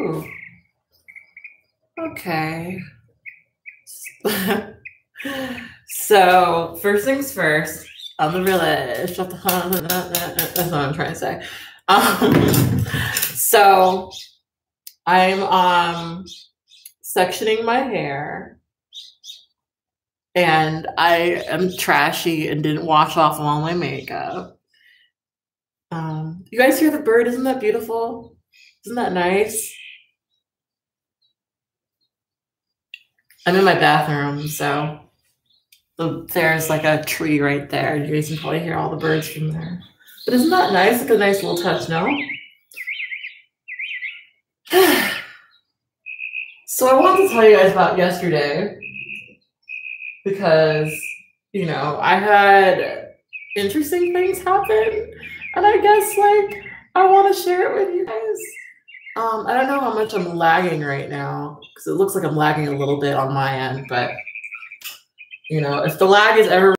Ooh. Okay. So first things first, on the realist. That's what I'm trying to say. So I'm sectioning my hair, and I am trashy and didn't wash off all my makeup. You guys hear the bird? Isn't that beautiful? Isn't that nice? I'm in my bathroom, so there's like a tree right there. You guys can probably hear all the birds from there. But isn't that nice? Like a nice little touch, no? So I wanted to tell you guys about yesterday because, you know, I had interesting things happen, and I guess like I want to share it with you guys. I don't know how much I'm lagging right now because it looks like I'm lagging a little bit on my end, but you know, if the lag is ever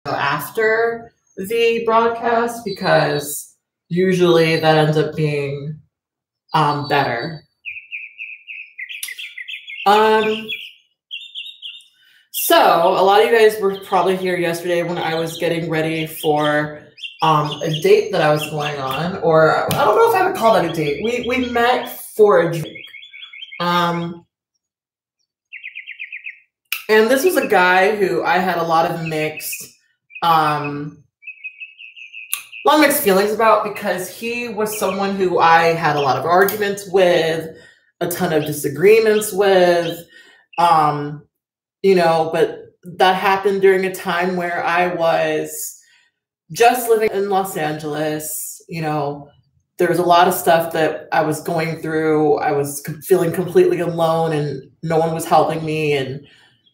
after the broadcast, because usually that ends up being better. So a lot of you guys were probably here yesterday when I was getting ready for a date that I was going on, or I don't know if I would call that a date. We met for a drink. And this was a guy who I had a lot of mixed feelings about, because he was someone who I had a lot of arguments with, a ton of disagreements with, you know, but that happened during a time where I was just living in Los Angeles. You know, there was a lot of stuff that I was going through. I was feeling completely alone and no one was helping me. And,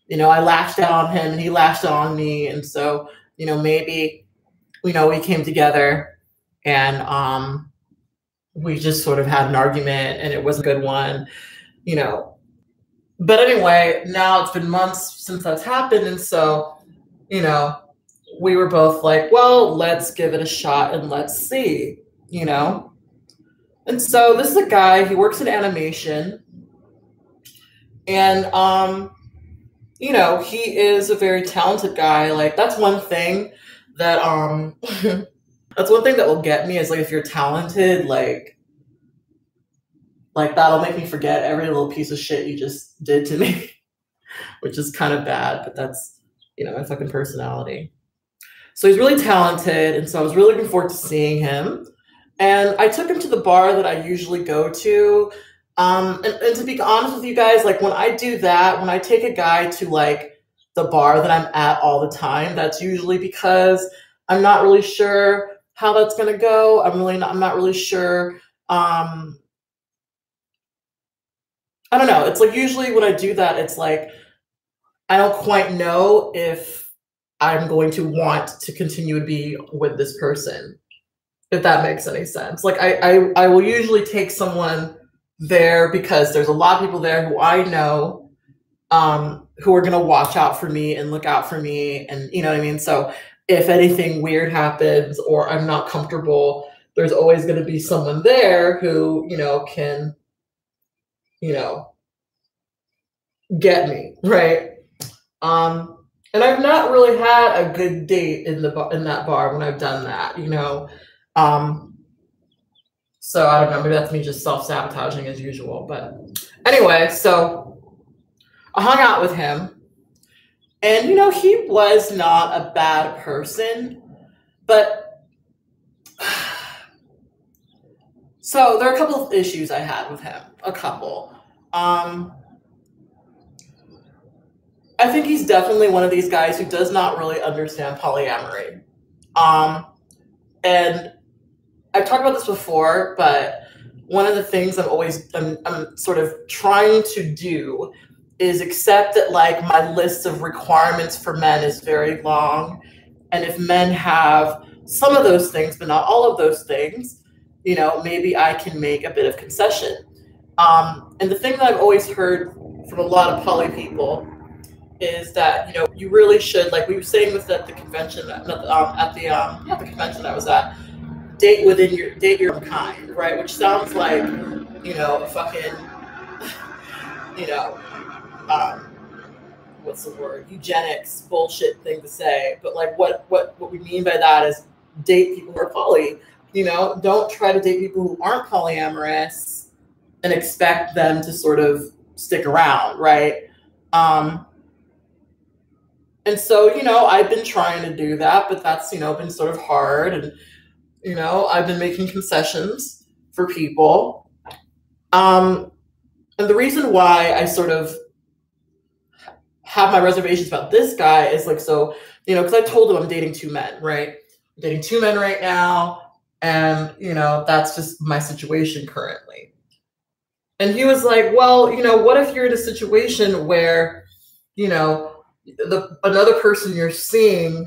you know, I lashed out on him and he lashed out on me. And so, you know, maybe, you know, we came together and we just sort of had an argument, and it was a good one, you know. But anyway, now it's been months since that's happened. And so, you know, we were both like, well, let's give it a shot and let's see, you know. And so this is a guy, he works in animation, and you know, he is a very talented guy. Like, that's one thing that that's one thing that will get me, is like, if you're talented, like that'll make me forget every little piece of shit you just did to me, which is kind of bad, but that's, you know, my fucking personality. So he's really talented, and so I was really looking forward to seeing him. And I took him to the bar that I usually go to. And to be honest with you guys, like, when I do that, when I take a guy to like the bar that I'm at all the time, that's usually because I'm not really sure how that's gonna go. I'm not really sure. I don't know. It's like, usually when I do that, it's like I don't quite know if I'm going to want to continue to be with this person, if that makes any sense. Like, I will usually take someone there because there's a lot of people there who I know, who are going to watch out for me and look out for me. And you know what I mean? So if anything weird happens or I'm not comfortable, there's always going to be someone there who, you know, can, you know, get me, right? And I've not really had a good date in that bar when I've done that, you know. So I don't know, maybe that's me just self-sabotaging as usual. But anyway, so I hung out with him, and you know, he was not a bad person, but so there are a couple of issues I had with him. A couple. I think he's definitely one of these guys who does not really understand polyamory. And I've talked about this before, but one of the things I'm sort of trying to do is accept that, like, my list of requirements for men is very long. And if men have some of those things, but not all of those things, you know, maybe I can make a bit of concession. And the thing that I've always heard from a lot of poly people is that, you know, you really should, like we were saying this at the convention, at the convention I was at, date your own kind, right? Which sounds like, fucking, you know, um, what's the word? Eugenics bullshit thing to say. But like, what we mean by that is date people who are poly. Don't try to date people who aren't polyamorous and expect them to sort of stick around, right? And so, I've been trying to do that, but that's, been sort of hard. And, I've been making concessions for people. And the reason why I sort of have my reservations about this guy is like, so, because I told him I'm dating two men, right? I'm dating two men right now. And, that's just my situation currently. And he was like, well, what if you're in a situation where, another person you're seeing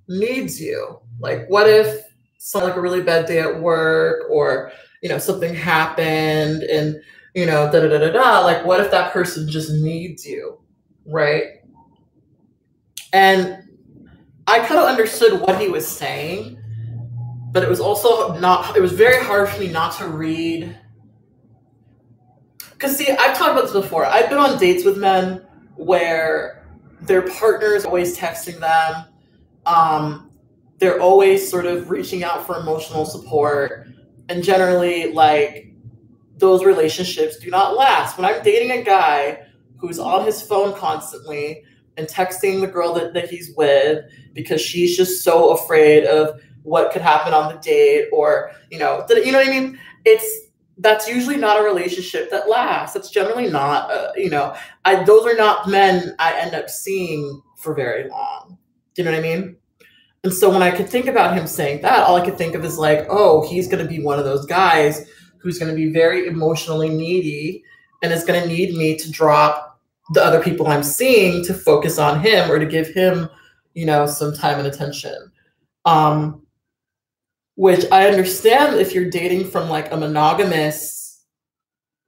needs you? Like, what if someone like a really bad day at work, or, something happened and, da da da da da, like, what if that person just needs you? Right. And I kind of understood what he was saying, but it was also it was very hard for me not to read. Because see, I've talked about this before. I've been on dates with men where their partner is always texting them. They're always sort of reaching out for emotional support. And generally, like, those relationships do not last. When I'm dating a guy who's on his phone constantly and texting the girl that he's with because she's just so afraid of what could happen on the date, or, you know what I mean? That's usually not a relationship that lasts. That's generally not, those are not men I end up seeing for very long. Do you know what I mean? And so when I could think about him saying that, all I could think of is like, oh, he's going to be one of those guys who's going to be very emotionally needy and is going to need me to drop the other people I'm seeing to focus on him, or to give him, some time and attention. Which I understand if you're dating from like a monogamous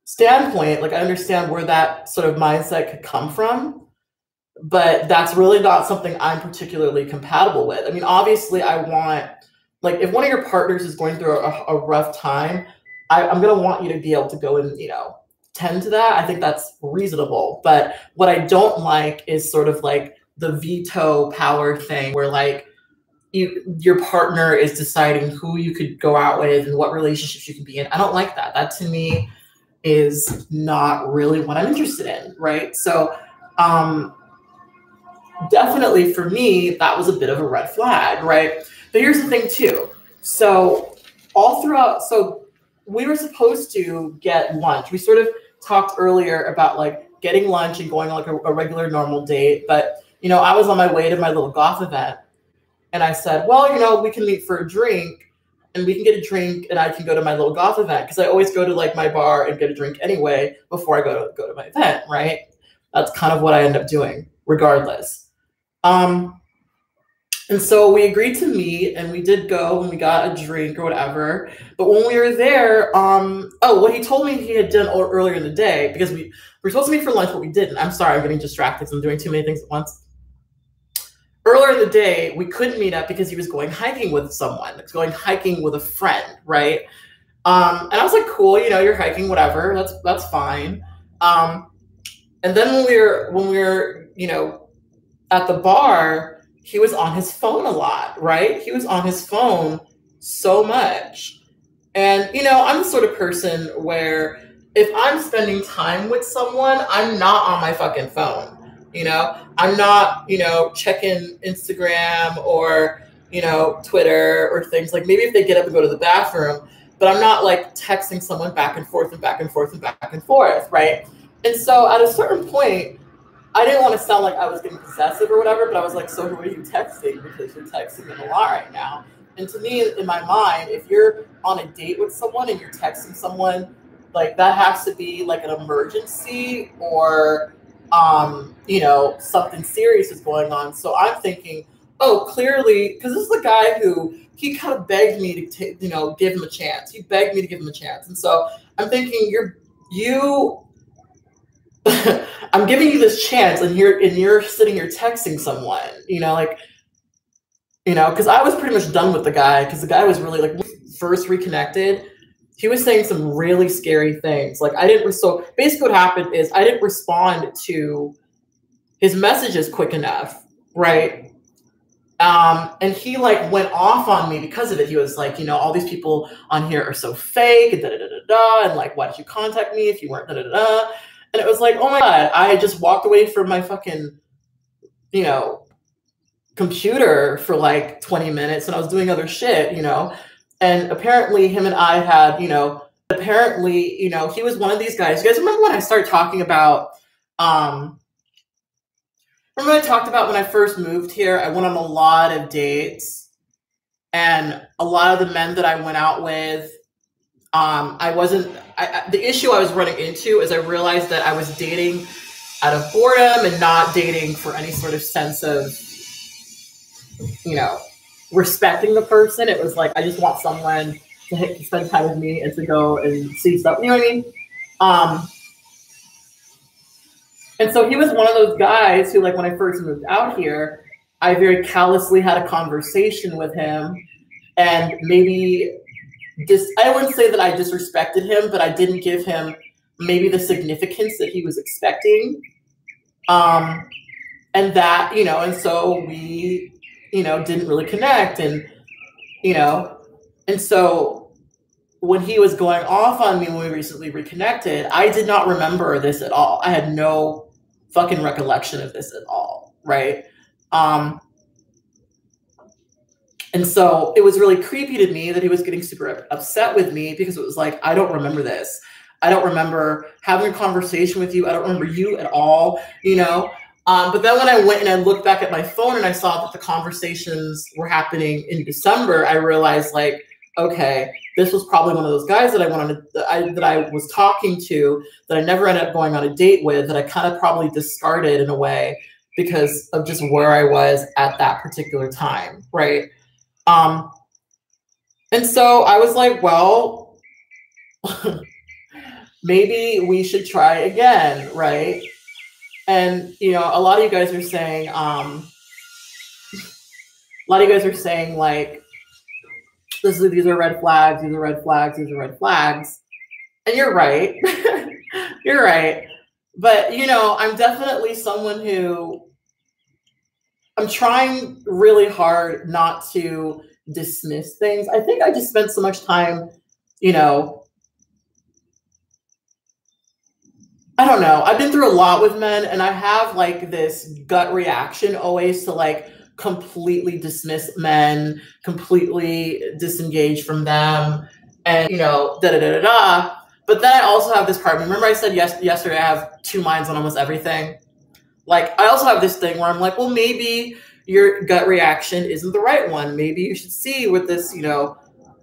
standpoint, like I understand where that sort of mindset could come from, but that's really not something I'm particularly compatible with. I mean, obviously I want, like, if one of your partners is going through a rough time, I'm going to want you to be able to go and, tend to that. I think that's reasonable. But what I don't like is sort of like the veto power thing where like, your partner is deciding who you could go out with and what relationships you can be in. I don't like that. That to me is not really what I'm interested in, right? So definitely for me, that was a bit of a red flag, right? But here's the thing too. So we were supposed to get lunch. We sort of talked earlier about like getting lunch and going on like a regular normal date. But, I was on my way to my little goth event. And I said, well, we can meet for a drink, and we can get a drink and I can go to my little goth event. Because I always go to like my bar and get a drink anyway before I go to my event, right? That's kind of what I end up doing regardless. And so we agreed to meet, and we did go and we got a drink or whatever. But when we were there, what he told me he had done earlier in the day, because we were supposed to meet for lunch, but we didn't. I'm sorry, I'm getting distracted because I'm doing too many things at once. Earlier in the day, we couldn't meet up because he was going hiking with someone, going hiking with a friend, right? And I was like, cool, you're hiking, whatever, that's fine. And then when we were, at the bar, he was on his phone a lot, right? He was on his phone so much. And, I'm the sort of person where if I'm spending time with someone, I'm not on my fucking phone. I'm not, checking Instagram or, Twitter or things. Like maybe if they get up and go to the bathroom, but I'm not like texting someone back and forth and back and forth and back and forth, right? And so at a certain point, I didn't want to sound like I was getting possessive or whatever, but I was like, so who are you texting? Because you're texting them a lot right now. And to me, in my mind, if you're on a date with someone and you're texting someone, like that has to be like an emergency, or something serious is going on. So I'm thinking, oh, clearly, because this is the guy who he kind of begged me to give him a chance. He begged me to give him a chance. And so I'm thinking, I'm giving you this chance, and you're sitting here texting someone, because I was pretty much done with the guy, because the guy was really like first reconnected, he was saying some really scary things. Like so basically what happened is I didn't respond to his messages quick enough, right? And he like went off on me because of it. He was like, you know, all these people on here are so fake and da da da da da, and like, why did you contact me if you weren't da da da da? And it was like, oh my God, I had just walked away from my fucking, you know, computer for like 20 minutes and I was doing other shit, you know? And apparently him and I had, you know, he was one of these guys. You guys remember when I started talking about, remember I talked about when I first moved here, I went on a lot of dates and a lot of the men that I went out with, the issue I was running into is I realized that I was dating out of boredom and not dating for any sort of sense of, you know, respecting the person. It was like, I just want someone to spend time with me and to go and see stuff. You know what I mean? And so he was one of those guys who, like, when I first moved out here, I very callously had a conversation with him and maybe I wouldn't say that I disrespected him, but I didn't give him maybe the significance that he was expecting. And that, you know, and so we, you know, didn't really connect and, you know, and so when he was going off on me when we recently reconnected, I did not remember this at all. I had no fucking recollection of this at all, right? And so it was really creepy to me that he was getting super upset with me because it was like, I don't remember this. I don't remember having a conversation with you. I don't remember you at all, you know? But then when I went and I looked back at my phone and I saw that the conversations were happening in December, I realized like, okay, this was probably one of those guys that I was talking to that I never ended up going on a date with, that I kind of probably discarded in a way because of just where I was at that particular time, right? And so I was like, well, maybe we should try again, right? And, you know, a lot of you guys are saying, like, these are red flags, these are red flags, these are red flags. And you're right. You're right. But, you know, I'm definitely someone who I'm trying really hard not to dismiss things. I think I just spent so much time, you know, I don't know. I've been through a lot with men and I have like this gut reaction always to like completely dismiss men, completely disengage from them and, you know, da da da da da. But then I also have this part. Remember I said yesterday I have two minds on almost everything? Like I also have this thing where I'm like, well, maybe your gut reaction isn't the right one. Maybe you should see what this, you know,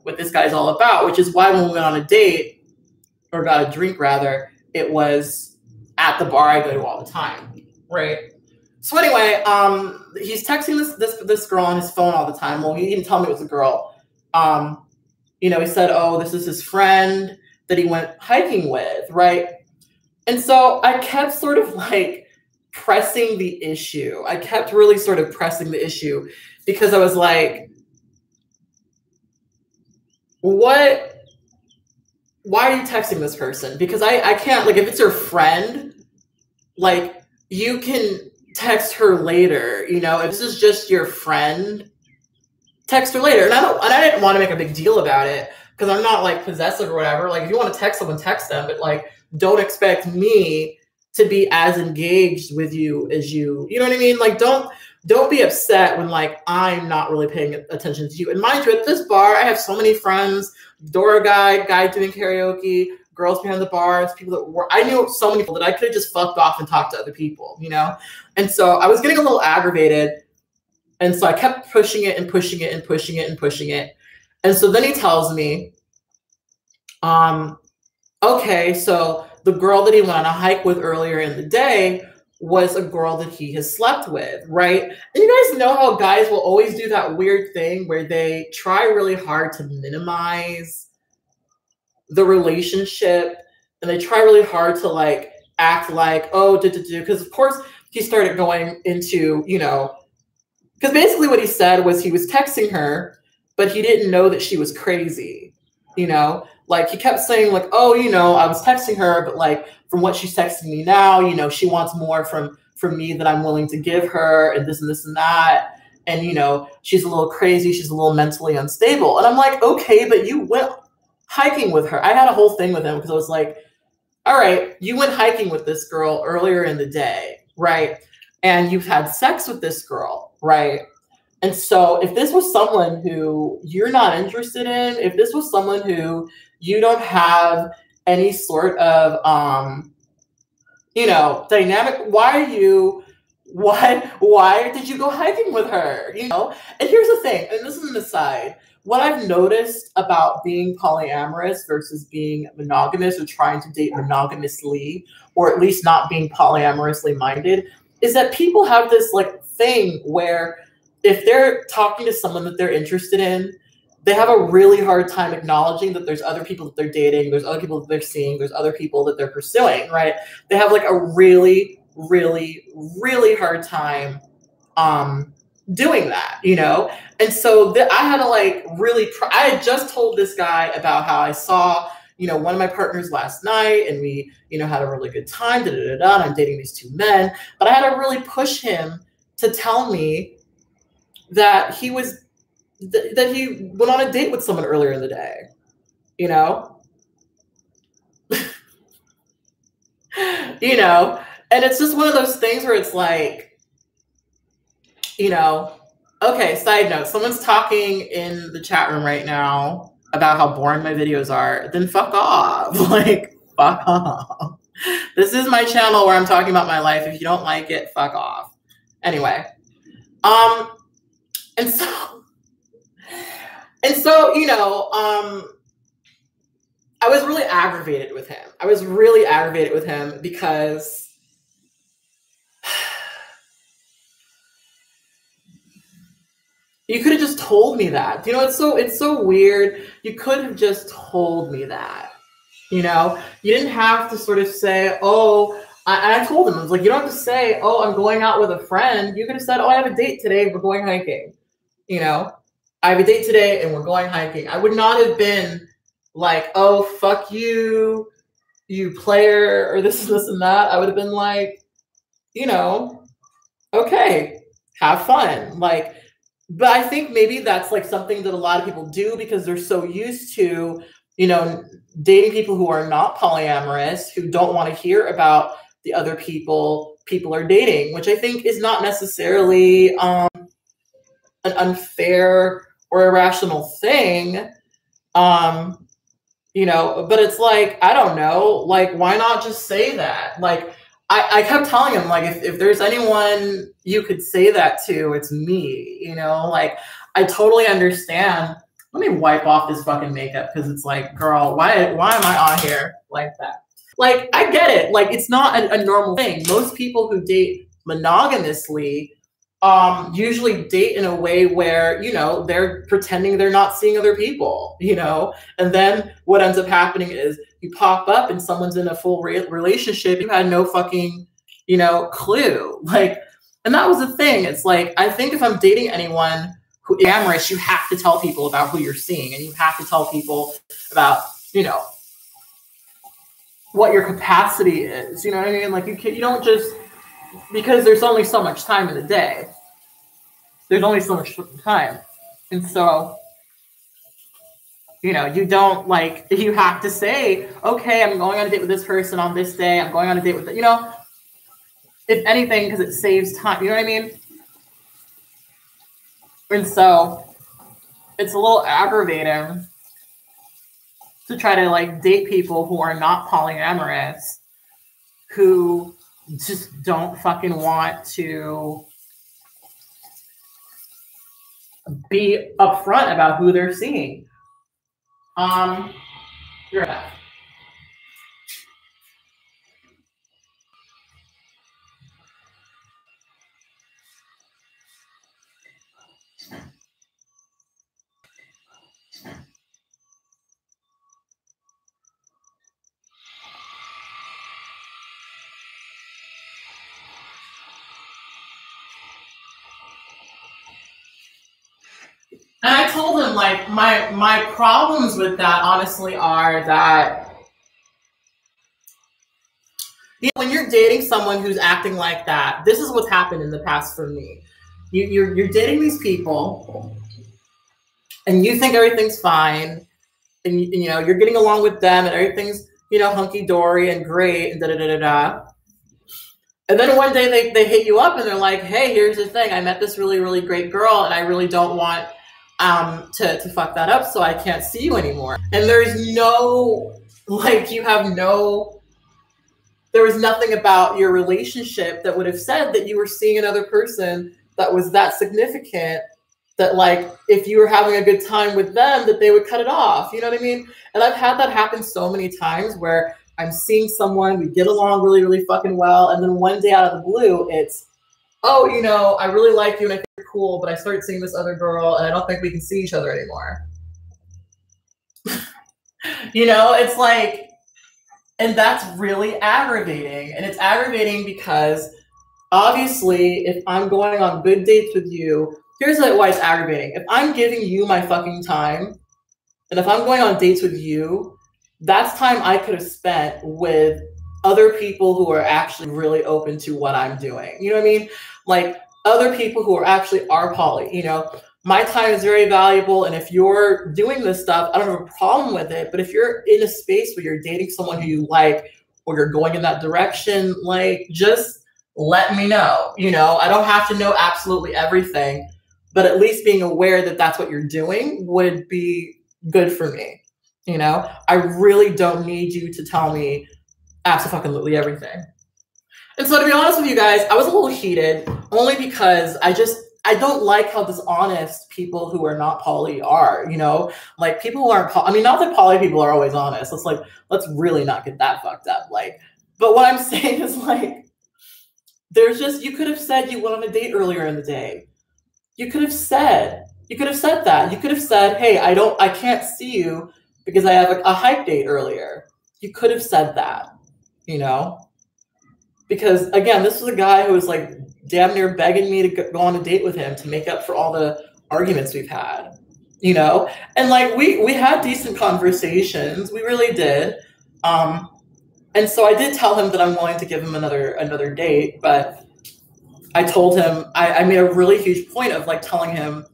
what this guy's all about, which is why when we went on a date or got a drink rather, it was at the bar I go to all the time, right? So anyway, he's texting this girl on his phone all the time. Well, he didn't tell me it was a girl. You know, he said, oh, this is his friend that he went hiking with, right? And so I kept sort of like pressing the issue. I kept really sort of pressing the issue because I was like, why are you texting this person? Because I can't, like, if it's your friend, like, you can text her later, you know? If this is just your friend, text her later. And I didn't want to make a big deal about it because I'm not, like, possessive or whatever. Like, if you want to text someone, text them. But, like, don't expect me to be as engaged with you as you know what I mean? Like, don't be upset when, like, I'm not really paying attention to you. And mind you, at this bar, I have so many friends, Dora guy doing karaoke, girls behind the bars, people that were, I knew so many people that I could have just fucked off and talked to other people, you know? And so I was getting a little aggravated. And so I kept pushing it and pushing it and pushing it and pushing it. And so then he tells me, okay, so the girl that he went on a hike with earlier in the day was a girl that he has slept with, right? And you guys know how guys will always do that weird thing where they try really hard to minimize the relationship and they try really hard to like act like, oh, because of course he started going into, you know, because basically what he said was he was texting her but he didn't know that she was crazy, you know? Like, he kept saying, like, oh, you know, I was texting her, but like, from what she's texting me now, you know, she wants more from me that I'm willing to give her, and this and that. And, you know, she's a little crazy, she's a little mentally unstable. And I'm like, okay, but you went hiking with her. I had a whole thing with him because I was like, all right, you went hiking with this girl earlier in the day, right? And you've had sex with this girl, right? And so if this was someone who you're not interested in, if this was someone who you don't have any sort of you know, dynamic, why did you go hiking with her? You know? And here's the thing, and this is an aside. What I've noticed about being polyamorous versus being monogamous or trying to date monogamously, or at least not being polyamorously minded, is that people have this like thing where if they're talking to someone that they're interested in, they have a really hard time acknowledging that there's other people that they're dating, there's other people that they're seeing, there's other people that they're pursuing, right? They have like a really, really, really hard time doing that, you know? And so I had to like really, I had just told this guy about how I saw, you know, one of my partners last night and we, you know, had a really good time, and I'm dating these two men, but I had to really push him to tell me that he was, that he went on a date with someone earlier in the day, you know? You know? And it's just one of those things where it's like, you know, okay, side note, someone's talking in the chat room right now about how boring my videos are, then fuck off. Like, fuck off. This is my channel where I'm talking about my life. If you don't like it, fuck off. Anyway. And so, you know, I was really aggravated with him. I was really aggravated with him because you could have just told me that. You know, it's so weird. You could have just told me that. You know, you didn't have to sort of say, oh, I told him, I was like, you don't have to say, oh, I'm going out with a friend. You could have said, oh, I have a date today. We're going hiking. You know, I have a date today and we're going hiking. I would not have been like, oh, fuck you, you player, or this and that. I would have been like, you know, okay, have fun. Like, but I think maybe that's like something that a lot of people do because they're so used to, you know, dating people who are not polyamorous, who don't want to hear about the other people are dating, which I think is not necessarily an unfair or irrational thing. You know, but it's like, I don't know, like, why not just say that? Like, I kept telling him, like, if there's anyone you could say that to, it's me, you know? Like, I totally understand. Let me wipe off this fucking makeup because it's like, girl, why am I on here like that? Like, I get it. Like, it's not a normal thing. Most people who date monogamously usually date in a way where, you know, they're pretending they're not seeing other people, you know? And then what ends up happening is you pop up and someone's in a full relationship. You had no fucking, you know, clue. Like, and that was the thing. It's like, I think if I'm dating anyone who is amorous, you have to tell people about who you're seeing, and you have to tell people about, you know, what your capacity is. You know what I mean? Like, you don't just, because there's only so much time in the day. There's only so much time. And so, you know, you don't like, you have to say, okay, I'm going on a date with this person on this day. I'm going on a date with, you know, if anything, because it saves time. You know what I mean? And so it's a little aggravating to try to like date people who are not polyamorous, who just don't fucking want to be upfront about who they're seeing. You're back. And I told him, like my problems with that honestly are that when you're dating someone who's acting like that, this is what's happened in the past for me. You're dating these people and you think everything's fine, and you know you're getting along with them and everything's, you know, hunky dory and great and da da da da da. And then one day they hit you up and they're like, hey, here's the thing. I met this really, really great girl and I really don't want to fuck that up, so I can't see you anymore. And there's no, like, there was nothing about your relationship that would have said that you were seeing another person that was that significant, that like if you were having a good time with them that they would cut it off. You know what I mean? And I've had that happen so many times where I'm seeing someone, we get along really, really fucking well, and then one day out of the blue, it's, oh, you know, I really like you and I think you're cool, but I started seeing this other girl and I don't think we can see each other anymore. You know, it's like, and that's really aggravating. And it's aggravating because obviously if I'm going on good dates with you, here's why it's aggravating. If I'm giving you my fucking time, and if I'm going on dates with you, that's time I could have spent with other people who are actually really open to what I'm doing. You know what I mean? Like other people who are poly, you know, my time is very valuable. And if you're doing this stuff, I don't have a problem with it. But if you're in a space where you're dating someone who you like, or you're going in that direction, like just let me know. You know, I don't have to know absolutely everything, but at least being aware that that's what you're doing would be good for me. You know, I really don't need you to tell me absolutely everything. And so to be honest with you guys, I was a little heated only because I don't like how dishonest people who are not poly are, you know, like people who aren't, I mean, not that poly people are always honest. It's like, let's really not get that fucked up. Like, but what I'm saying is like, there's just, you could have said you went on a date earlier in the day. You could have said that. You could have said, hey, I can't see you because I have a hike date earlier. You could have said that, you know? Because again, this was a guy who was like damn near begging me to go on a date with him to make up for all the arguments we've had, you know? And like, we had decent conversations. We really did. And so I did tell him that I'm willing to give him another date, but I told him, I made a really huge point of like telling him,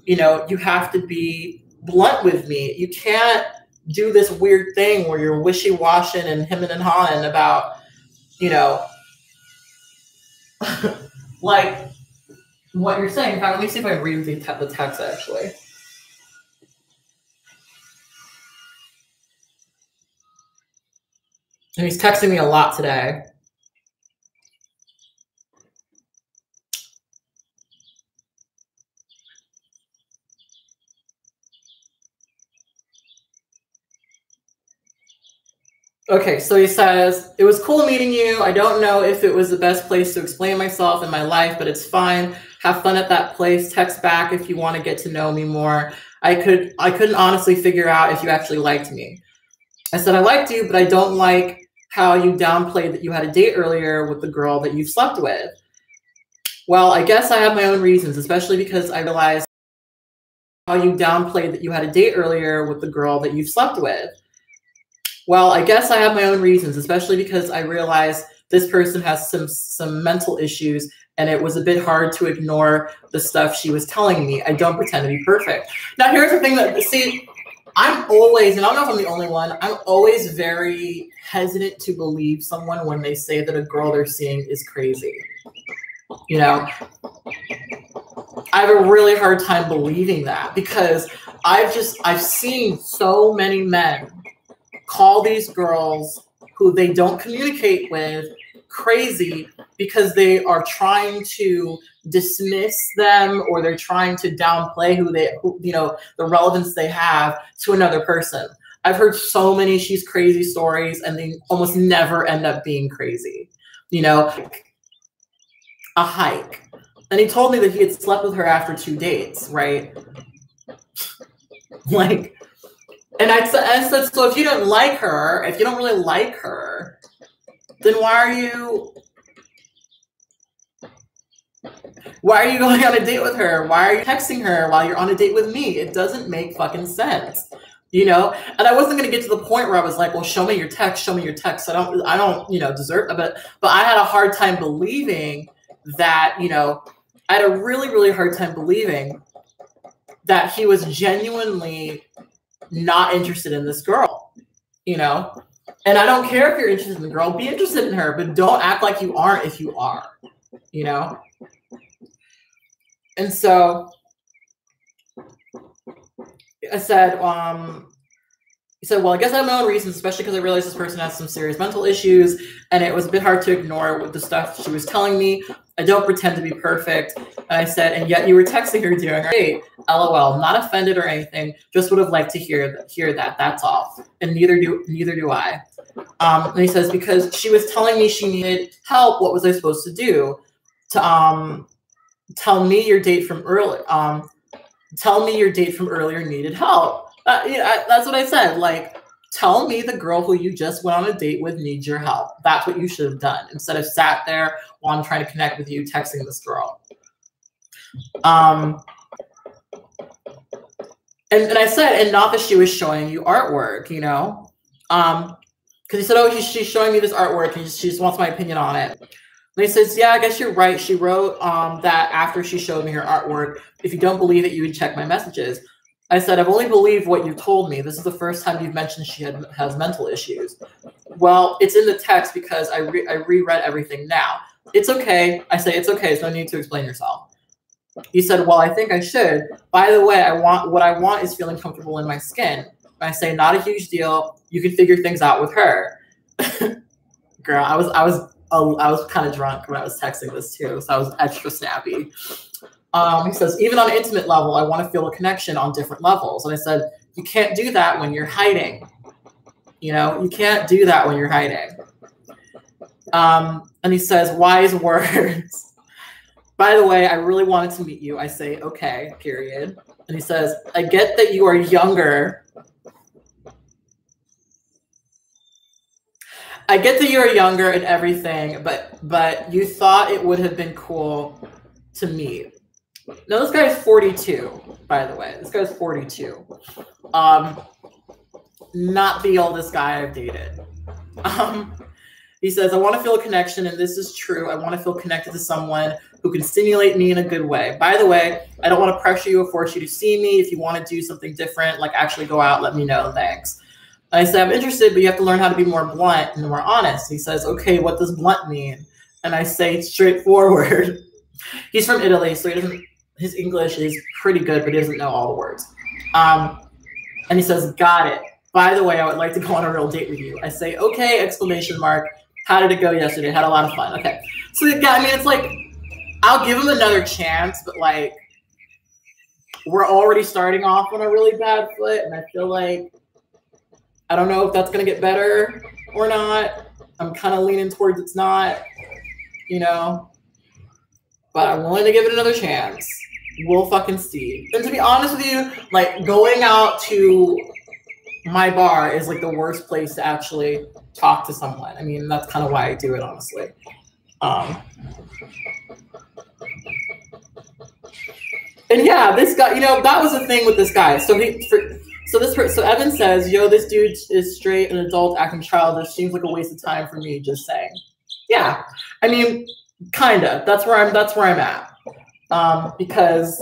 you know, you have to be blunt with me. You can't do this weird thing where you're wishy-washing and hemming and hawing about, you know, like what you're saying. In fact, let me see if I can read the text actually. And he's texting me a lot today. Okay, so he says, it was cool meeting you. I don't know if it was the best place to explain myself in my life, but it's fine. Have fun at that place. Text back if you want to get to know me more. I couldn't honestly figure out if you actually liked me. I said, I liked you, but I don't like how you downplayed that you had a date earlier with the girl that you slept with. Well, I guess I have my own reasons, especially because I realized how you downplayed that you had a date earlier with the girl that you slept with. Well, I guess I have my own reasons, especially because I realized this person has some mental issues and it was a bit hard to ignore the stuff she was telling me. I don't pretend to be perfect. Now, here's the thing that, see, I'm always, and I don't know if I'm the only one, I'm always very hesitant to believe someone when they say that a girl they're seeing is crazy. You know, I have a really hard time believing that because I've seen so many men call these girls who they don't communicate with crazy because they are trying to dismiss them or they're trying to downplay who you know, the relevance they have to another person. I've heard so many she's crazy stories and they almost never end up being crazy. You know, a hike. And he told me that he had slept with her after 2 dates, right? Like, and I said, so if you don't like her, if you don't really like her, then why are you Why are you going on a date with her? Why are you texting her while you're on a date with me? It doesn't make fucking sense. You know, and I wasn't gonna get to the point where I was like, well, show me your text, show me your text. I don't, you know, deserve it. But I had a hard time believing that, you know, I had a really, really hard time believing that he was genuinely not interested in this girl, you know? And I don't care if you're interested in the girl, be interested in her, but don't act like you aren't if you are, you know? And so I said, he said, well, I guess I have my own reasons, especially because I realized this person has some serious mental issues, and it was a bit hard to ignore with the stuff she was telling me. I don't pretend to be perfect. And I said, and yet you were texting her during our date. LOL, not offended or anything. Just would have liked to hear that. That's all. And neither do I. And he says, because she was telling me she needed help. What was I supposed to do? To tell me your date from earlier. Tell me your date from earlier needed help. Yeah, that's what I said. Like, tell me the girl who you just went on a date with needs your help. That's what you should have done instead of sat there while I'm trying to connect with you, texting this girl. And I said, and not that she was showing you artwork, you know, because he said, oh, she's showing me this artwork and she just wants my opinion on it. And he says, yeah, I guess you're right. She wrote that after she showed me her artwork. If you don't believe it, you would check my messages. I said, I've only believed what you told me. This is the first time you've mentioned she has mental issues. Well, it's in the text because I reread everything now. It's okay. I say, it's okay. There's no need to explain yourself. He said, well, I think I should. By the way, what I want is feeling comfortable in my skin. I say, not a huge deal. You can figure things out with her. Girl, I was kind of drunk when I was texting this too, so I was extra snappy. He says, even on an intimate level, I want to feel a connection on different levels. And I said, you can't do that when you're hiding. You know, you can't do that when you're hiding. And he says, wise words. By the way, I really wanted to meet you. I say, okay, period. And he says, I get that you are younger. I get that you're younger and everything, but you thought it would have been cool to meet. Now, this guy is 42, by the way. This guy's 42. Not the oldest guy I've dated. He says, I want to feel a connection, and this is true. I want to feel connected to someone who can stimulate me in a good way. By the way, I don't want to pressure you or force you to see me. If you want to do something different, like actually go out, let me know. Thanks. I said, I'm interested, but you have to learn how to be more blunt and more honest. He says, okay, what does blunt mean? And I say, straightforward. He's from Italy, so his English is pretty good, but he doesn't know all the words. And he says, got it. By the way, I would like to go on a real date with you. I say, okay, exclamation mark. How did it go yesterday? Had a lot of fun. Okay. So, yeah, I mean, it's like, I'll give him another chance, but like, we're already starting off on a really bad foot, and I feel like, I don't know if that's going to get better or not. I'm kind of leaning towards it's not, you know, but I'm willing to give it another chance. We'll fucking see. And to be honest with you, like, going out to my bar is like the worst place to actually talk to someone. I mean, that's kind of why I do it, honestly. And yeah, this guy, you know, that was the thing with this guy. So Evan says, yo, this dude is straight, an adult, acting childish. Seems like a waste of time for me, just saying. Yeah, I mean, kinda. That's where I'm at. Because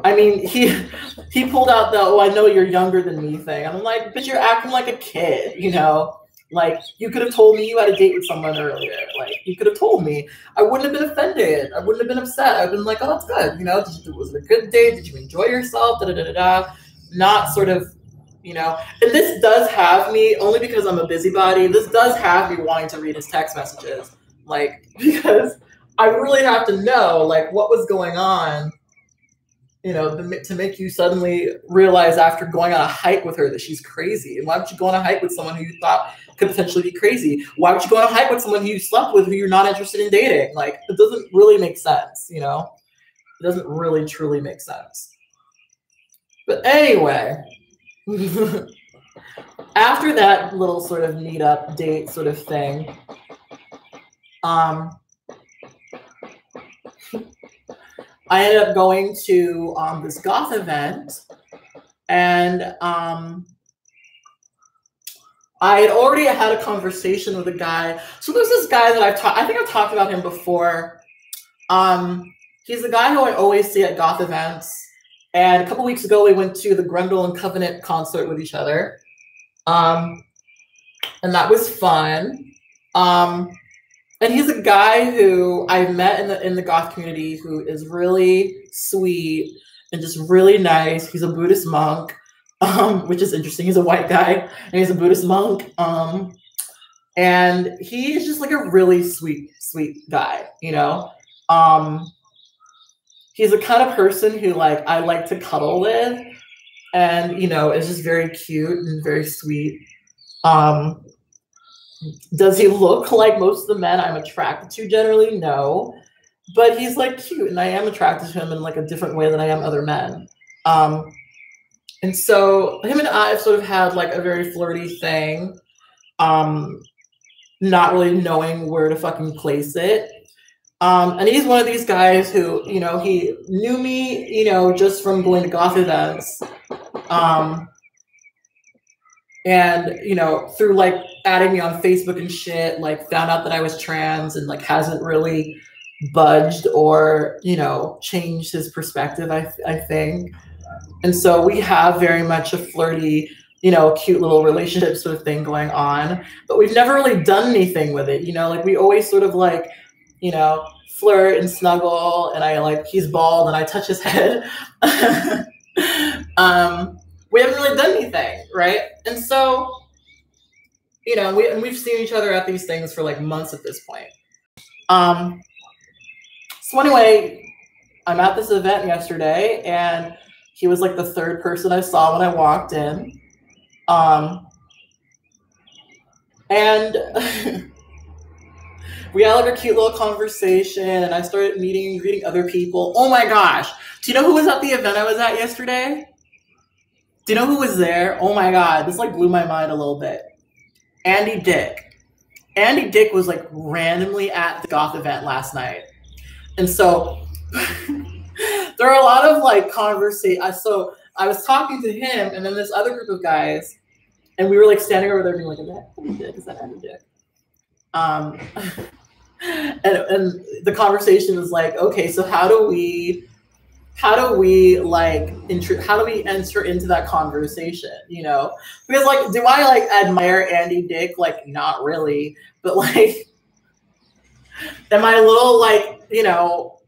I mean, he pulled out the, oh, I know you're younger than me thing. And I'm like, but you're acting like a kid, you know? Like, you could have told me you had a date with someone earlier. Like, you could have told me. I wouldn't have been offended. I wouldn't have been upset. I'd been like, oh, that's good. You know, was it a good date? Did you enjoy yourself? Da-da-da-da-da. Not sort of, you know. And this does have me, only because I'm a busybody, this does have me wanting to read his text messages. Like, because I really have to know, like, what was going on, you know, to make you suddenly realize after going on a hike with her that she's crazy. And why would you go on a hike with someone who you thought could potentially be crazy? Why would you go on a hike with someone who you slept with who you're not interested in dating? Like, it doesn't really make sense, you know? It doesn't really, truly make sense. But anyway, after that little sort of meet up date sort of thing, I ended up going to this goth event, and I had already had a conversation with a guy. So there's this guy that I think I've talked about him before. He's the guy who I always see at goth events. And a couple weeks ago, we went to the Grundle and Covenant concert with each other. And that was fun. And he's a guy who I met in the goth community who is really sweet and just really nice. He's a Buddhist monk, which is interesting. He's a white guy and he's a Buddhist monk. And he's just like a really sweet guy, you know? He's the kind of person who like I like to cuddle with, and you know, is just very cute and very sweet. Does he look like most of the men I'm attracted to? Generally, no. But he's like cute, and I am attracted to him in like a different way than I am other men. And so him and I have sort of had like a very flirty thing, not really knowing where to fucking place it. And he's one of these guys who, you know, he knew me, you know, just from going to goth events. And, you know, through like adding me on Facebook and shit, like found out that I was trans and like hasn't really budged or, you know, changed his perspective, I think. And so we have very much a flirty, you know, cute little relationship sort of thing going on, but we've never really done anything with it. You know, like we always sort of like, you know, flirt and snuggle, and I like, he's bald and I touch his head. We haven't really done anything, right? And so, you know, we've seen each other at these things for like months at this point. So anyway, I'm at this event yesterday, and he was like the third person I saw when I walked in. And we had like a cute little conversation, and I started meeting and greeting other people. Oh my gosh. Do you know who was at the event I was at yesterday? Do you know who was there? Oh my God. This like blew my mind a little bit. Andy Dick. Andy Dick was like randomly at the goth event last night. And so there are a lot of like conversations. So I was talking to him and then this other group of guys, and we were like standing over there being like, is that Andy Dick? Is that Andy Dick? And the conversation was like, okay, so how do we like how do we enter into that conversation, you know? Because like, do I like admire Andy Dick? Like, not really, but like, am I a little like, you know,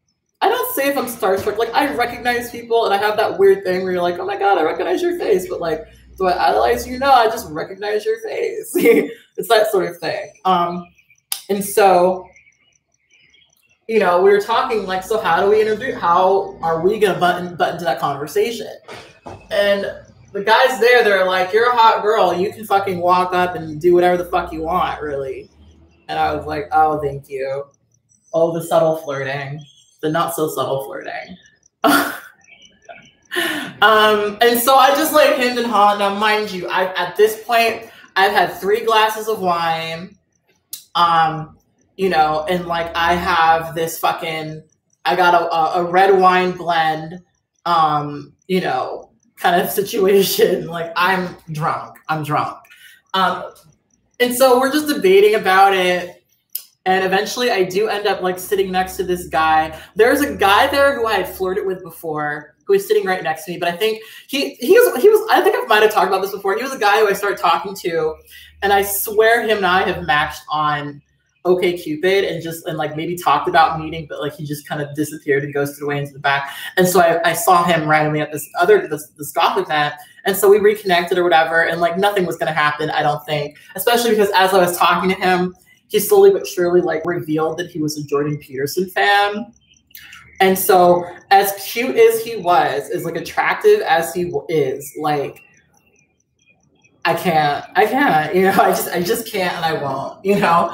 I don't say if I'm starstruck, like I recognize people and I have that weird thing where you're like, oh my God, I recognize your face, but like, do I idolize you? No, I just recognize your face. It's that sort of thing. And so, you know, we were talking like, so how do we introduce, how are we going to button to that conversation? And the guys there, they're like, you're a hot girl. You can fucking walk up and do whatever the fuck you want, really. And I was like, oh, thank you. Oh, the subtle flirting, the not so subtle flirting. And so I just like hemmed and hawed. Now, mind you, at this point, I've had 3 glasses of wine. You know, and like I have this fucking, I got a red wine blend, you know, kind of situation. Like I'm drunk. And so we're just debating about it. And eventually I do end up like sitting next to this guy. There's a guy there who I had flirted with before, who was sitting right next to me. But I think he was, I think I might have talked about this before. He was a guy who I started talking to, and I swear him and I have matched on OkCupid and like maybe talked about meeting, but like he just kind of disappeared and ghosted away into the back. And so I saw him randomly at this goth event, and so we reconnected or whatever, and like nothing was gonna happen, I don't think. Especially because as I was talking to him, he slowly but surely like revealed that he was a Jordan Peterson fan. And so as cute as he was, as like attractive as he is, like I can't, you know, I just can't, and I won't, you know?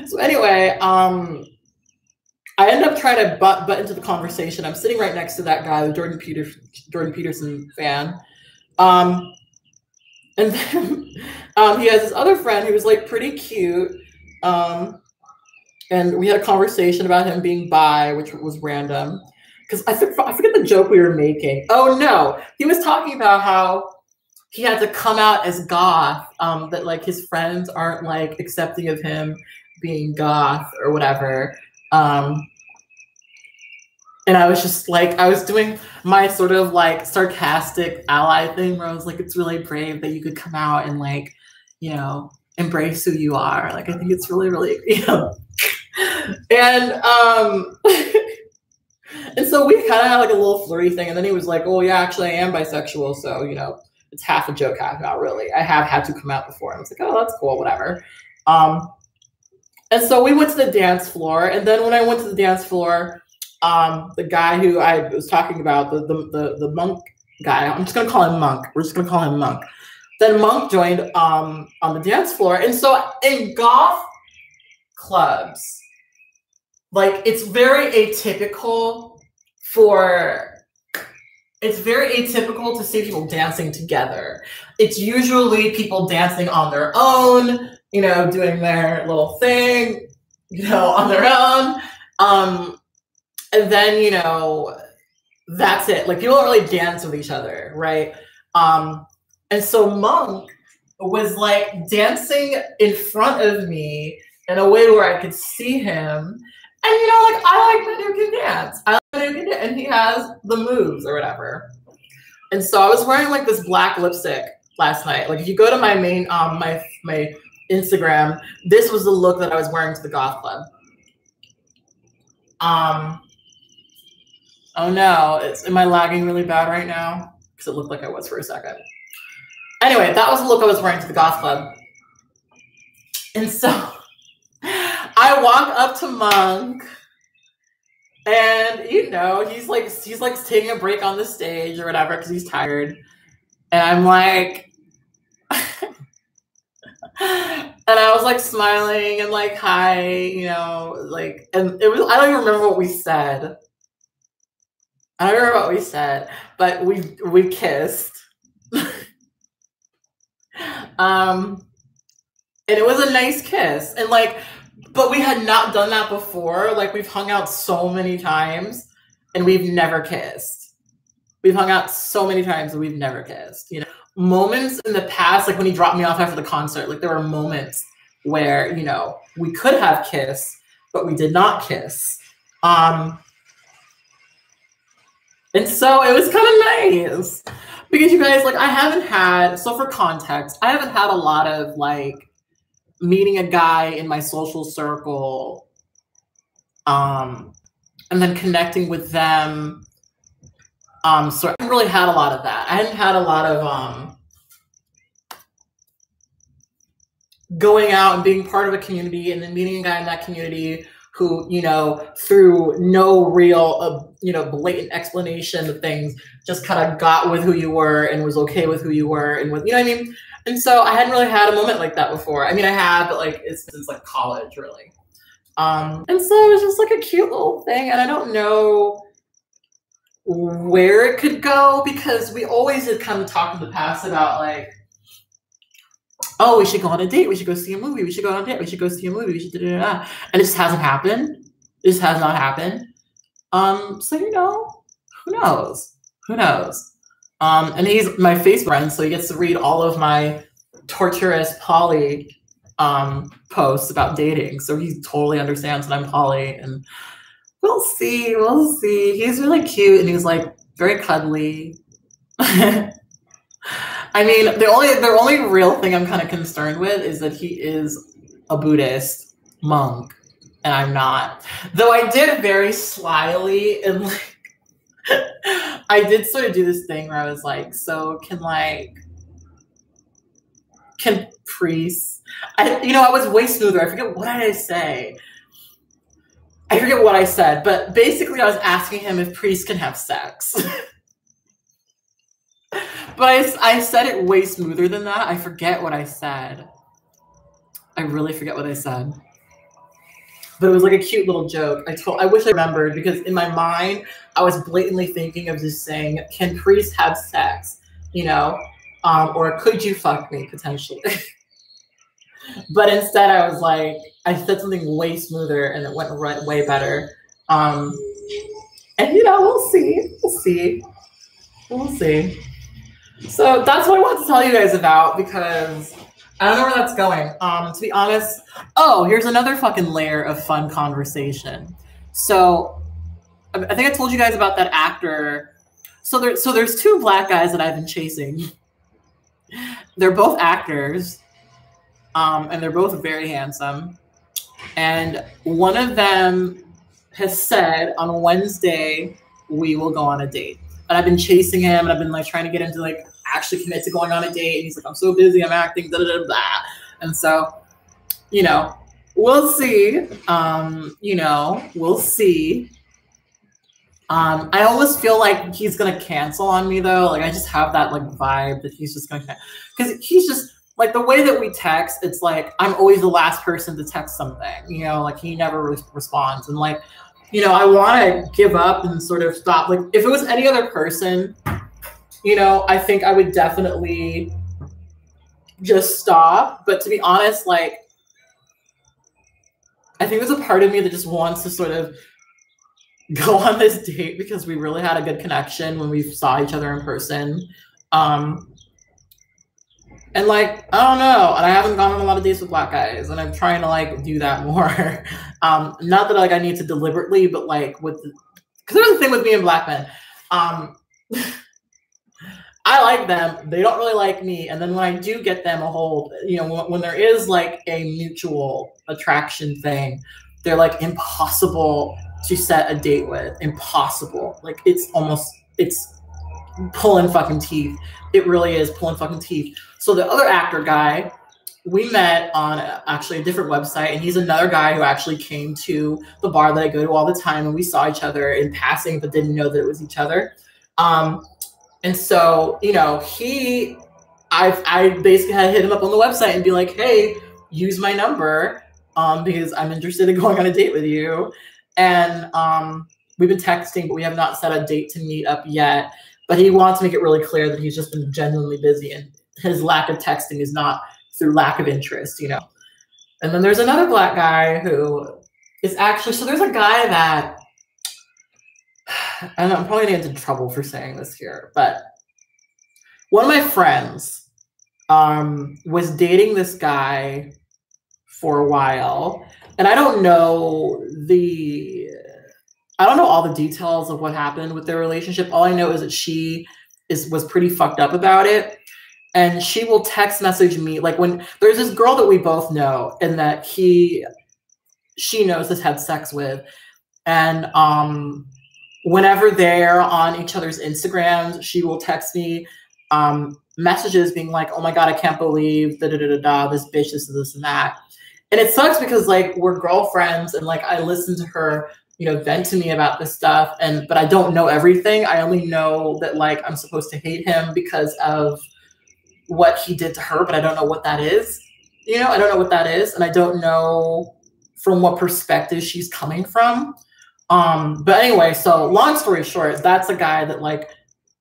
So anyway, I end up trying to butt into the conversation. I'm sitting right next to that guy, the Jordan Peterson fan. And then he has this other friend who was like pretty cute. And we had a conversation about him being bi, which was random. Because I forget the joke we were making. Oh no, he was talking about how he had to come out as goth, that like his friends aren't like accepting of him being goth or whatever. And I was just like, I was doing my sort of like sarcastic ally thing where I was like, it's really brave that you could come out and like, you know, embrace who you are. Like, I think it's really, really, you know. And and so we kind of had like a little flirty thing. And then he was like, oh yeah, actually I am bisexual. So, you know, it's half a joke, half not really. I have had to come out before. And I was like, oh, that's cool, whatever. And so we went to the dance floor. And then when I went to the dance floor, the guy who I was talking about, the monk guy, I'm just gonna call him Monk. We're just gonna call him Monk. Then Monk joined on the dance floor. And so in goth clubs, like it's very atypical to see people dancing together. It's usually people dancing on their own, you know, doing their little thing, you know, on their own. And then, you know, that's it. Like people don't really dance with each other, right? And so Monk was like dancing in front of me in a way where I could see him. And you know, like I like men who can dance. I like men who can dance, and he has the moves or whatever. And so I was wearing like this black lipstick last night. Like if you go to my main my Instagram, this was the look that I was wearing to the goth club. Oh no, am I lagging really bad right now? Because it looked like I was for a second. Anyway, that was the look I was wearing to the goth club. And so I walk up to Monk, and you know, he's like taking a break on the stage or whatever because he's tired. And I'm like, and I was like smiling and like, hi, you know, like, and it was, I don't even remember what we said. I don't remember what we said, but we kissed. And it was a nice kiss. And like, but we had not done that before. Like we've hung out so many times and we've never kissed. We've hung out so many times and we've never kissed, you know. Moments in the past, like when he dropped me off after the concert, like there were moments where, you know, we could have kissed, but we did not kiss. And so it was kind of nice because you guys, like I haven't had, so for context, I haven't had a lot of like meeting a guy in my social circle and then connecting with them. So I haven't really had a lot of that. I hadn't had a lot of going out and being part of a community and then meeting a guy in that community who, you know, through no real, you know, blatant explanation of things, just kind of got with who you were and was okay with who you were and with, you know what I mean? And so I hadn't really had a moment like that before. I mean, I have, but like it's since like college, really. And so it was just like a cute little thing, and I don't know where it could go because we always had kind of talked in the past about like, oh, we should go on a date. We should go see a movie. We should go on a date. We should go see a movie. We should da-da-da-da. And it just hasn't happened. It just has not happened. So, you know, who knows? Who knows? And he's my Facebook friend, so he gets to read all of my torturous poly posts about dating. So he totally understands that I'm poly, and we'll see. We'll see. He's really cute, and he's like very cuddly. I mean, the only real thing I'm kind of concerned with is that he is a Buddhist monk, and I'm not. Though I did very slyly and like I did sort of do this thing where I was like, so can priests? I was way smoother. I forget what did I say. I forget what I said, but basically I was asking him if priests can have sex. But I said it way smoother than that. I forget what I said. I really forget what I said. But it was like a cute little joke. I wish I remembered because in my mind, I was blatantly thinking of just saying, can priests have sex? You know? Or could you fuck me potentially? But instead I was like, I said something way smoother and it went way better. And you know, we'll see. We'll see. So that's what I wanted to tell you guys about because I don't know where that's going. To be honest, oh, here's another fucking layer of fun conversation. So I think I told you guys about that actor. So there's two black guys that I've been chasing. They're both actors, and they're both very handsome. And one of them has said on Wednesday we will go on a date. And I've been chasing him, and I've been like trying to get him to like actually commit to going on a date. And he's like, I'm so busy, I'm acting, da da da da. And so, you know, we'll see. We'll see. I almost feel like he's gonna cancel on me though. Like I just have that like vibe that he's just gonna, because he's just like the way that we text. It's like I'm always the last person to text something. You know, like he never responds, and like, you know, I want to give up and sort of stop. Like if it was any other person, you know, I think I would definitely just stop. But to be honest, like I think there's a part of me that just wants to sort of go on this date because we really had a good connection when we saw each other in person. And like, I don't know. And I haven't gone on a lot of dates with black guys, and I'm trying to like do that more. Not that like I need to deliberately, but like because there's the thing with me and black men. I like them. They don't really like me. And then when I do get them a hold, you know, when there is like a mutual attraction thing, they're like impossible to set a date with. Impossible. Like it's pulling fucking teeth. It really is pulling fucking teeth. So the other actor guy, we met on actually a different website, and he's another guy who actually came to the bar that I go to all the time, and we saw each other in passing, but didn't know that it was each other. And so, you know, I basically had to hit him up on the website and be like, hey, use my number because I'm interested in going on a date with you. And we've been texting, but we have not set a date to meet up yet. But he wants to make it really clear that he's just been genuinely busy, and his lack of texting is not through lack of interest, you know. And then there's another black guy who is actually, so there's a guy that, and I'm probably going to get into trouble for saying this here, but one of my friends was dating this guy for a while, and I don't know all the details of what happened with their relationship. All I know is that she was pretty fucked up about it. And she will text message me, like when there's this girl that we both know and that she knows has had sex with. And whenever they're on each other's Instagrams, she will text me messages being like, oh my God, I can't believe this bitch, this and that. And it sucks because like we're girlfriends, and like I listen to her, you know, vent to me about this stuff, but I don't know everything. I only know that like I'm supposed to hate him because of what he did to her, but I don't know what that is. You know, I don't know what that is, and I don't know from what perspective she's coming from. But anyway, so long story short, that's a guy that like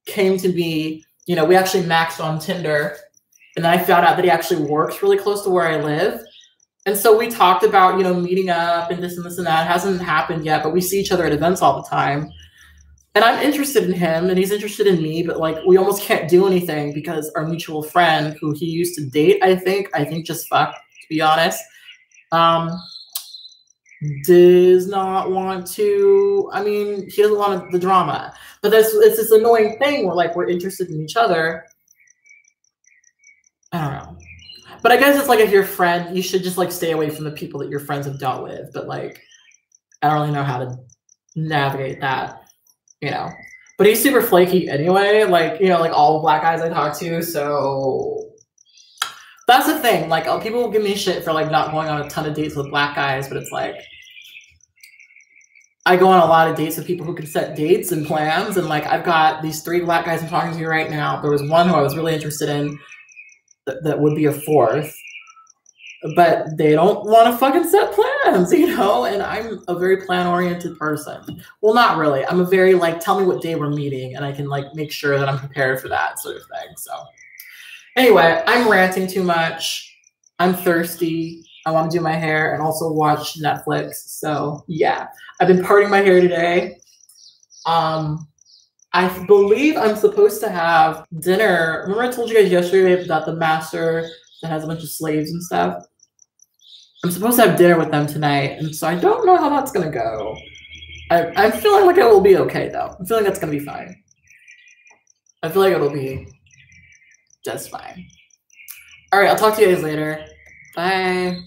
came to me, you know, we actually matched on Tinder, and then I found out that he actually works really close to where I live. And so we talked about, you know, meeting up and this and this and that. It hasn't happened yet, but we see each other at events all the time. And I'm interested in him, and he's interested in me, but like we almost can't do anything because our mutual friend, who he used to date, I think just fucked, to be honest, does not want to. I mean, he doesn't want the drama. But it's this annoying thing where like we're interested in each other. I don't know. But I guess it's like if you're a friend, you should just like stay away from the people that your friends have dealt with. But like, I don't really know how to navigate that, you know. But he's super flaky anyway, like, you know, like all the black guys I talk to. So that's the thing. Like, people will give me shit for like not going on a ton of dates with black guys, but it's like I go on a lot of dates with people who can set dates and plans. And like, I've got these 3 black guys I'm talking to right now. There was one who I was really interested in. That would be a 4th, but they don't want to fucking set plans, you know? And I'm a very plan-oriented person. Well, not really. I'm a very like, tell me what day we're meeting, and I can like make sure that I'm prepared for that sort of thing. So anyway, I'm ranting too much. I'm thirsty. I want to do my hair and also watch Netflix. So yeah, I've been parting my hair today. I believe I'm supposed to have dinner. Remember I told you guys yesterday about the master that has a bunch of slaves and stuff? I'm supposed to have dinner with them tonight, and so I don't know how that's gonna go. I'm feeling like it will be okay though. I'm feeling that's gonna be fine. I feel like it'll be just fine. All right, I'll talk to you guys later. Bye.